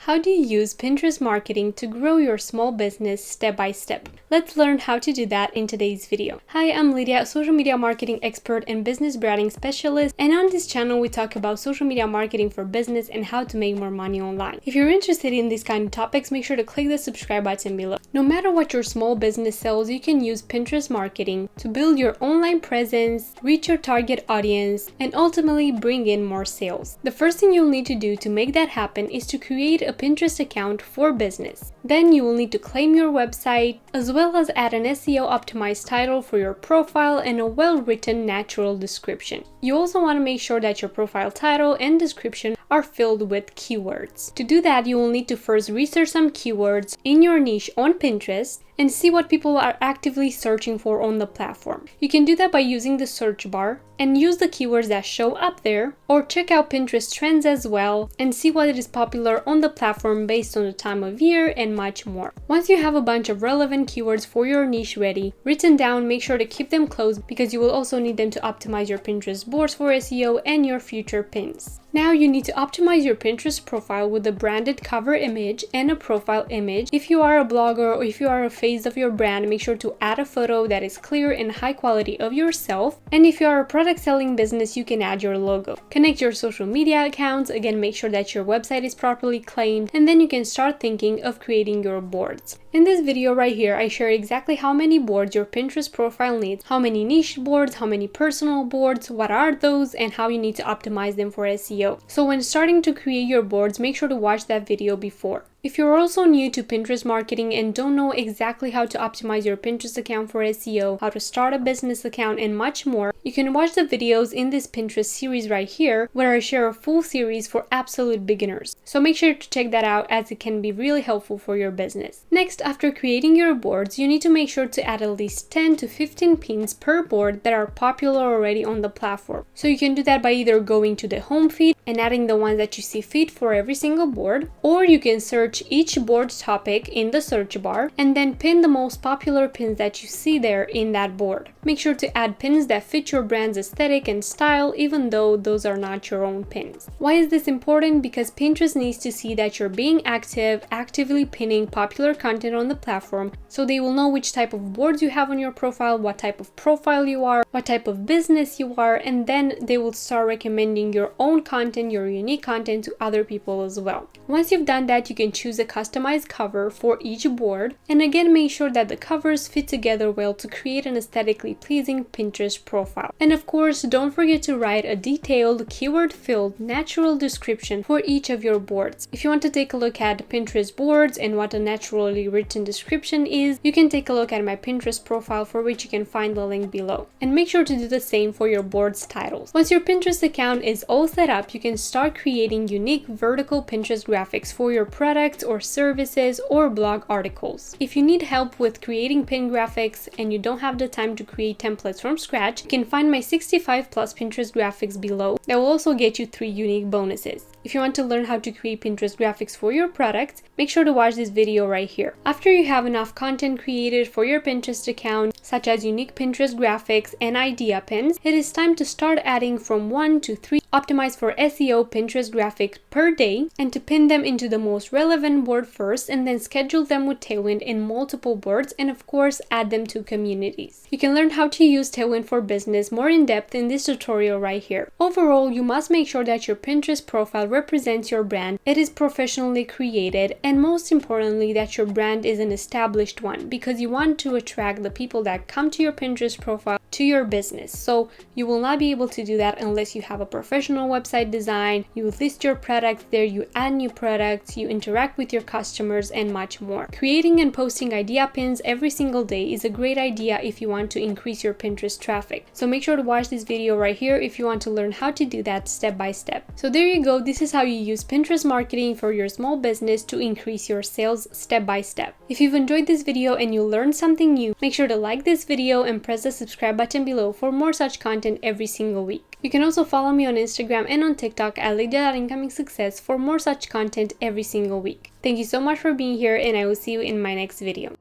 How do you use Pinterest marketing to grow your small business step by step? Let's learn how to do that in today's video. Hi, I'm Lydia, a social media marketing expert and business branding specialist, and on this channel we talk about social media marketing for business and how to make more money online. If you're interested in these kind of topics, make sure to click the subscribe button below. No matter what your small business sells, you can use Pinterest marketing to build your online presence, reach your target audience, and ultimately bring in more sales. The first thing you'll need to do to make that happen is to create a Pinterest account for business. Then you will need to claim your website, as well as add an SEO optimized title for your profile and a well-written natural description. You also want to make sure that your profile title and description are filled with keywords. To do that, you will need to first research some keywords in your niche on Pinterest and see what people are actively searching for on the platform. You can do that by using the search bar and use the keywords that show up there, or check out Pinterest trends as well and see what is popular on the platform based on the time of year and much more. Once you have a bunch of relevant keywords for your niche ready, written down, make sure to keep them close because you will also need them to optimize your Pinterest boards for SEO and your future pins. Now you need to optimize your Pinterest profile with a branded cover image and a profile image. If you are a blogger or if you are a face of your brand, make sure to add a photo that is clear and high quality of yourself. And if you are a product selling business, you can add your logo. Connect your social media accounts. Again, make sure that your website is properly claimed, and then you can start thinking of creating your boards. In this video right here, I share exactly how many boards your Pinterest profile needs, how many niche boards, how many personal boards, what are those, and how you need to optimize them for SEO. So when starting to create your boards, make sure to watch that video before. If you're also new to Pinterest marketing and don't know exactly how to optimize your Pinterest account for SEO, how to start a business account, and much more, you can watch the videos in this Pinterest series right here, where I share a full series for absolute beginners. So make sure to check that out, as it can be really helpful for your business. Next, after creating your boards, you need to make sure to add at least 10 to 15 pins per board that are popular already on the platform. So you can do that by either going to the home feed and adding the ones that you see fit for every single board, or you can search each board topic in the search bar and then pin the most popular pins that you see there in that board. Make sure to add pins that fit your brand's aesthetic and style, even though those are not your own pins. Why is this important? Because Pinterest needs to see that you're being actively pinning popular content on the platform, so they will know which type of boards you have on your profile, what type of profile you are, what type of business you are, and then they will start recommending your own content, your unique content, to other people as well. Once you've done that, you can choose a customized cover for each board, and again, make sure that the covers fit together well to create an aesthetically pleasing Pinterest profile. And of course, don't forget to write a detailed, keyword-filled, natural description for each of your boards. If you want to take a look at Pinterest boards and what a naturally written description is, you can take a look at my Pinterest profile, for which you can find the link below. And make sure to do the same for your boards titles. Once your Pinterest account is all set up, you can start creating unique vertical Pinterest graphics for your products or services or blog articles. If you need help with creating pin graphics and you don't have the time to create templates from scratch, you can find my 65 plus Pinterest graphics below that will also get you 3 unique bonuses. If you want to learn how to create Pinterest graphics for your products, make sure to watch this video right here. After you have enough content created for your Pinterest account, such as unique Pinterest graphics and idea pins, it is time to start adding from 1 to 3 optimized for SEO Pinterest graphics per day, and to pin them into the most relevant board first, and then schedule them with Tailwind in multiple boards, and of course add them to communities. You can learn how to use Tailwind for business more in depth in this tutorial right here. Overall, you must make sure that your Pinterest profile represents your brand, it is professionally created, and most importantly that your brand is an established one, because you want to attract the people that come to your Pinterest profile to your business. So you will not be able to do that unless you have a professional website design, you list your products there, you add new products, you interact with your customers, and much more. Creating and posting idea pins every single day is a great idea if you want to increase your Pinterest traffic. So make sure to watch this video right here if you want to learn how to do that step by step. So there you go, this is how you use Pinterest marketing for your small business to increase your sales step by step. If you've enjoyed this video and you learned something new, make sure to like this video and press the subscribe button below for more such content every single week. You can also follow me on Instagram and on TikTok at Lydia.IncomingSuccess for more such content every single week. Thank you so much for being here, and I will see you in my next video.